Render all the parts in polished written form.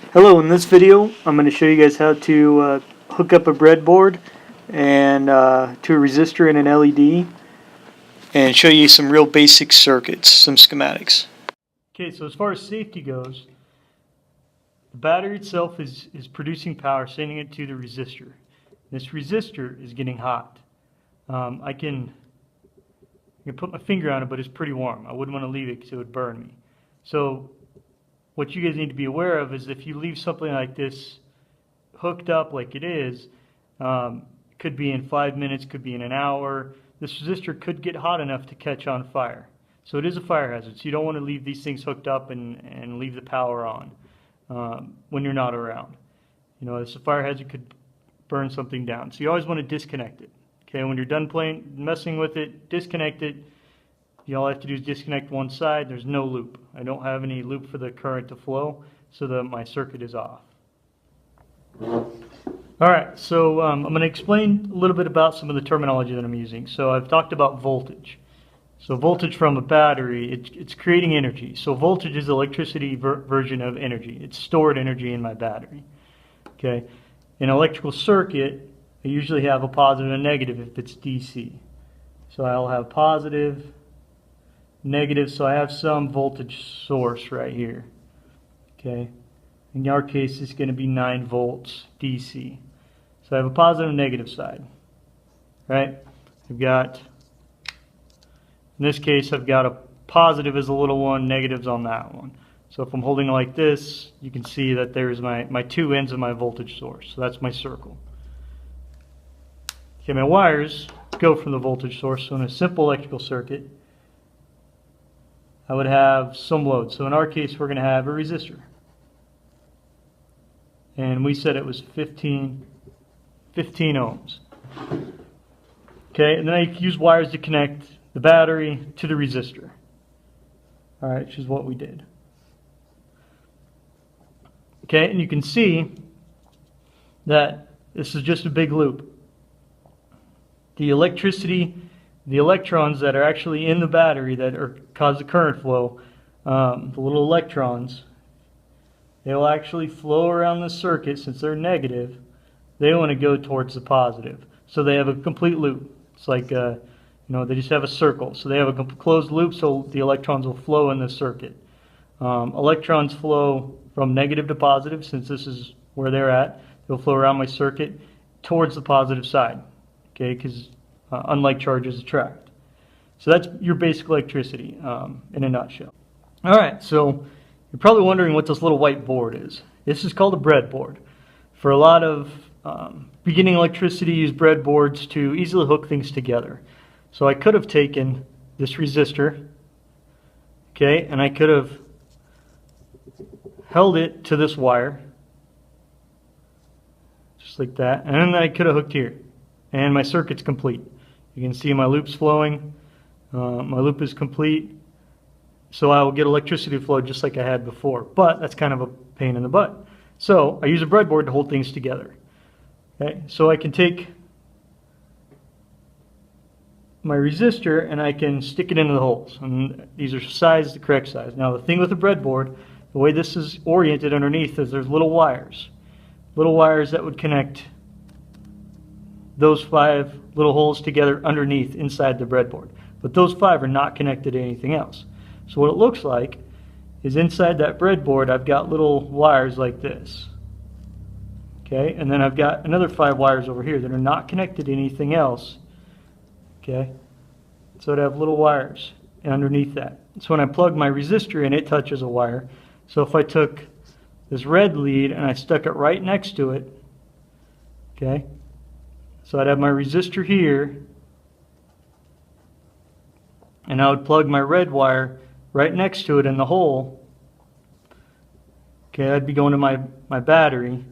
Hello, in this video I'm going to show you guys how to hook up a breadboard and to a resistor and an LED and show you some real basic circuits, some schematics. Okay, so as far as safety goes, the battery itself is producing power, sending it to the resistor. This resistor is getting hot. I can put my finger on it, but it's pretty warm. I wouldn't want to leave it because it would burn me. So what you guys need to be aware of is if you leave something like this hooked up like it is, could be in 5 minutes, could be in an hour, this resistor could get hot enough to catch on fire. So it is a fire hazard, so you don't want to leave these things hooked up and leave the power on when you're not around. You know, this fire hazard could burn something down. So you always want to disconnect it. Okay, when you're done messing with it, disconnect it. All I have to do is disconnect one side. There's no loop. I don't have any loop for the current to flow, so that my circuit is off. Alright, so I'm going to explain a little bit about some of the terminology that I'm using. So I've talked about voltage. So voltage from a battery, it's creating energy. So voltage is the electricity version of energy. It's stored energy in my battery. Okay, in an electrical circuit, I usually have a positive and a negative if it's DC. So I'll have positive, negative, so I have some voltage source right here. Okay, in our case it's going to be 9 volts DC. So I have a positive and negative side, right? I've got, in this case I've got a positive is a little one, negatives on that one. So if I'm holding it like this, you can see that there's my two ends of my voltage source. So that's my circle. Okay, my wires go from the voltage source. So in a simple electrical circuit, I would have some load. So in our case, we're going to have a resistor. And we said it was 15 ohms. Okay, and then I use wires to connect the battery to the resistor. All right, which is what we did. Okay, and you can see that this is just a big loop. The electricity, the electrons that are actually in the battery that cause the current flow, the little electrons, they will actually flow around the circuit. Since they're negative, they want to go towards the positive. So they have a complete loop. It's like, they just have a circle. So they have a closed loop, so the electrons will flow in the circuit. Electrons flow from negative to positive, since this is where they're at. They'll flow around my circuit towards the positive side. Okay, because unlike charges attract. So that's your basic electricity in a nutshell. All right, so you're probably wondering what this little white board is. This is called a breadboard. For a lot of beginning electricity, use breadboards to easily hook things together. So I could have taken this resistor, okay, and I could have held it to this wire, just like that, and then I could have hooked here. And my circuit's complete. You can see my loop's flowing. My loop is complete. So I will get electricity flow just like I had before. But that's kind of a pain in the butt. So I use a breadboard to hold things together. Okay, so I can take my resistor and I can stick it into the holes. And these are the correct size. Now the thing with the breadboard, the way this is oriented underneath is there's little wires. Little wires that would connect those 5 little holes together underneath inside the breadboard. But those 5 are not connected to anything else. So what it looks like is inside that breadboard I've got little wires like this. Okay, and then I've got another 5 wires over here that are not connected to anything else. Okay, so I'd have little wires underneath that. So when I plug my resistor in, it touches a wire. So if I took this red lead and I stuck it right next to it, okay, so I'd have my resistor here, and I would plug my red wire right next to it in the hole. Okay, I'd be going to my battery.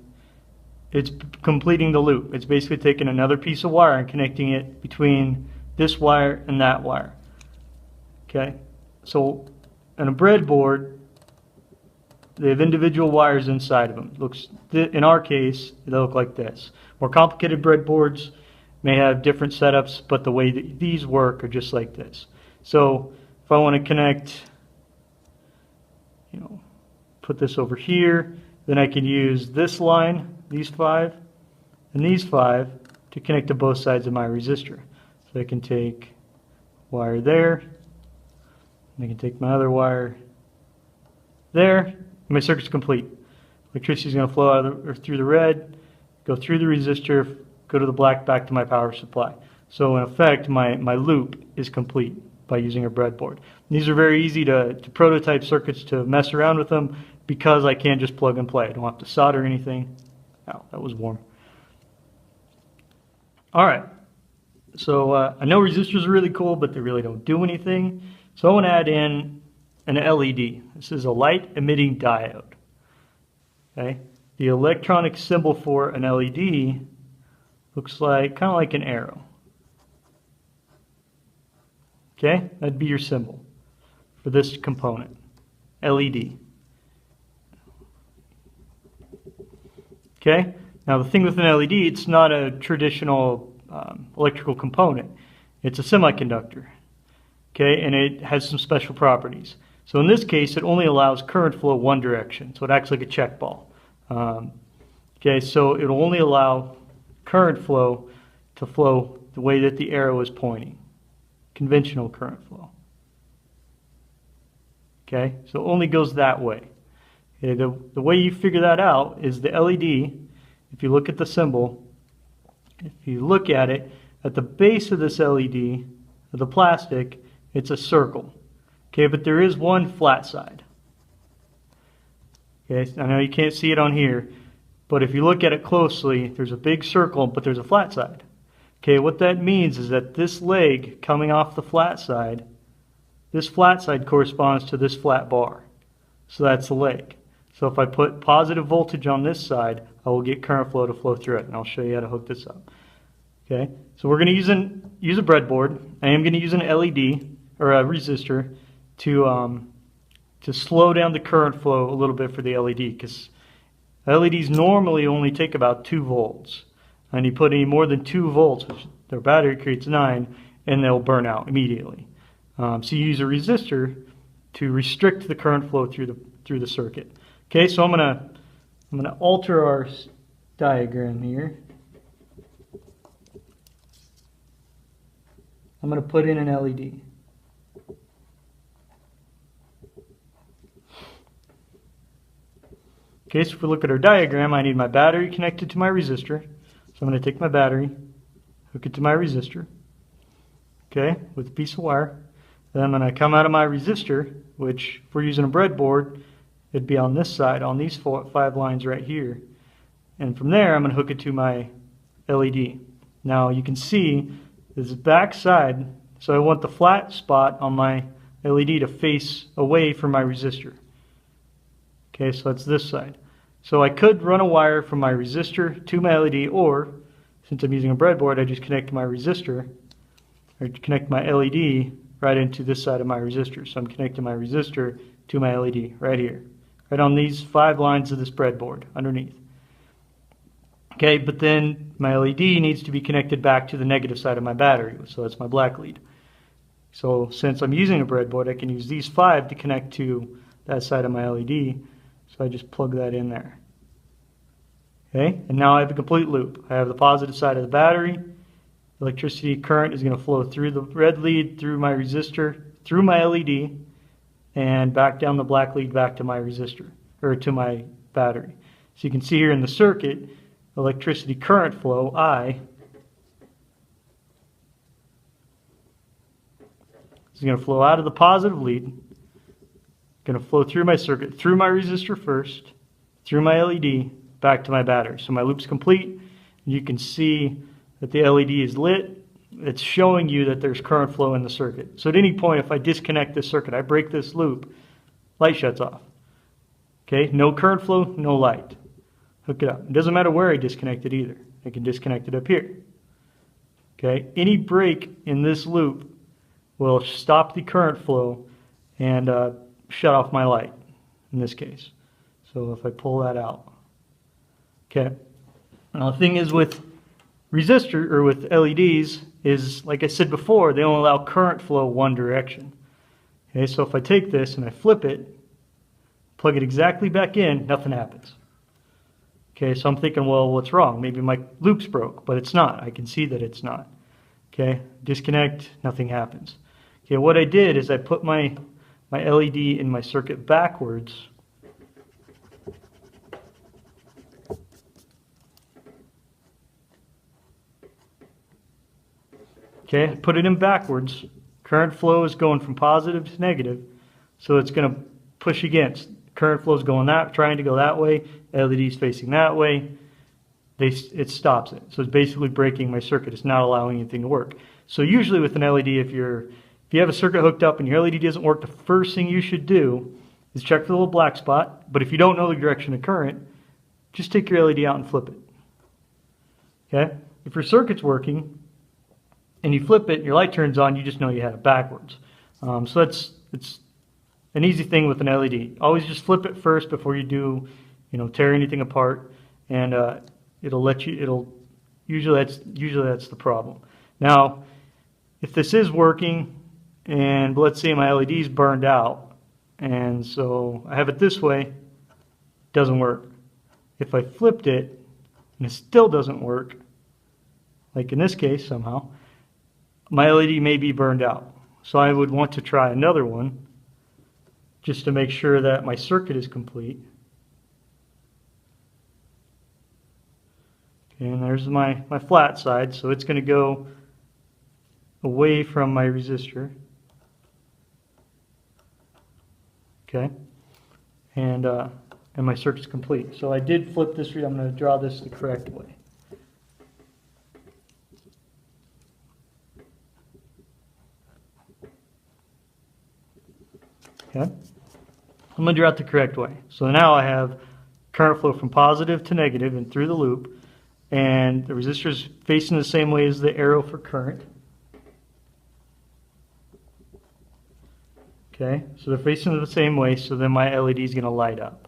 It's completing the loop. It's basically taking another piece of wire and connecting it between this wire and that wire. Okay, so in a breadboard, they have individual wires inside of them. In our case, they look like this. More complicated breadboards may have different setups, but the way that these work are just like this. So if I want to connect, put this over here, then I can use this line, these 5, and these 5 to connect to both sides of my resistor. So I can take wire there, and I can take my other wire there, and my circuit's complete. Electricity is going to flow out through the red, go through the resistor, go to the black, back to my power supply. So in effect, my loop is complete by using a breadboard. These are very easy to prototype circuits, to mess around with them, because I can just plug and play. I don't have to solder anything. Oh, that was warm. All right. So I know resistors are really cool, but they really don't do anything. So I want to add in an LED. This is a light emitting diode. Okay. The electronic symbol for an LED looks like kind of like an arrow. Okay, that'd be your symbol for this component, LED. Okay, now the thing with an LED, it's not a traditional electrical component. It's a semiconductor. Okay, and it has some special properties. So in this case, it only allows current flow one direction, so it acts like a check ball. Okay, so it'll only allow current flow to flow the way that the arrow is pointing. Conventional current flow. Okay, so it only goes that way. Okay, the way you figure that out is the LED, if you look at the symbol, if you look at it, at the base of this LED, of the plastic, it's a circle. Okay, but there is one flat side. Okay, I know you can't see it on here, but if you look at it closely, there's a big circle, but there's a flat side. Okay, what that means is that this leg coming off the flat side, this flat side corresponds to this flat bar. So that's the leg. So if I put positive voltage on this side, I will get current flow to flow through it, and I'll show you how to hook this up. Okay, so we're going to use a breadboard. I am going to use an LED or a resistor to slow down the current flow a little bit for the LED, because LEDs normally only take about 2 volts. And you put any more than 2 volts, which their battery creates 9, and they'll burn out immediately. So you use a resistor to restrict the current flow through the circuit. Okay, so I'm gonna alter our diagram here. I'm gonna put in an LED. Okay, so if we look at our diagram, I need my battery connected to my resistor. So I'm going to take my battery, hook it to my resistor, okay, with a piece of wire. Then I'm going to come out of my resistor, which if we're using a breadboard, it'd be on this side, on these 5 lines right here. And from there, I'm going to hook it to my LED. Now you can see this back side, so I want the flat spot on my LED to face away from my resistor. Okay, so that's this side. So I could run a wire from my resistor to my LED, or since I'm using a breadboard, I just connect my resistor, or connect my LED right into this side of my resistor. So I'm connecting my resistor to my LED right here, right on these 5 lines of this breadboard underneath. Okay, but then my LED needs to be connected back to the negative side of my battery, so that's my black lead. So since I'm using a breadboard, I can use these 5 to connect to that side of my LED. So I just plug that in there. Okay, and now I have a complete loop. I have the positive side of the battery. Electricity current is going to flow through the red lead, through my resistor, through my LED, and back down the black lead back to my resistor, or to my battery. So you can see here in the circuit, electricity current flow, I, is going to flow out of the positive lead, going to flow through my circuit, through my resistor first, through my LED, back to my battery. So my loop's complete. You can see that the LED is lit. It's showing you that there's current flow in the circuit. So at any point, if I disconnect this circuit, I break this loop, light shuts off. Okay, no current flow, no light. Hook it up. It doesn't matter where I disconnect it either. I can disconnect it up here. Okay, any break in this loop will stop the current flow and shut off my light in this case. So if I pull that out. Okay. Now the thing is with resistor or with LEDs is, like I said before, they only allow current flow one direction. Okay, so if I take this and I flip it, plug it exactly back in, nothing happens. Okay, so I'm thinking, well, what's wrong? Maybe my loop's broke, but it's not. I can see that it's not. Okay, disconnect, nothing happens. Okay, what I did is I put my LED in my circuit backwards. Okay, put it in backwards. Current flow is going from positive to negative, so it's going to push against. Current flow is going trying to go that way. LED is facing that way. It stops it. So it's basically breaking my circuit. It's not allowing anything to work. So usually with an LED, if you have a circuit hooked up and your LED doesn't work, the first thing you should do is check for the little black spot. But if you don't know the direction of current, just take your LED out and flip it. Okay? If your circuit's working and you flip it and your light turns on, you just know you had it backwards. So it's an easy thing with an LED. Always just flip it first before you do, tear anything apart, and usually that's the problem. Now, if this is working, and let's say my LED is burned out, and so I have it this way, it doesn't work. If I flipped it and it still doesn't work, like in this case somehow, my LED may be burned out. So I would want to try another one just to make sure that my circuit is complete. Okay, and there's my flat side, so it's going to go away from my resistor. Okay, and my circuit's complete. So I did flip this. I'm going to draw this the correct way. Okay, I'm going to draw it the correct way. So now I have current flow from positive to negative and through the loop, and the resistor is facing the same way as the arrow for current. Okay, so they're facing the same way, so then my LED is going to light up.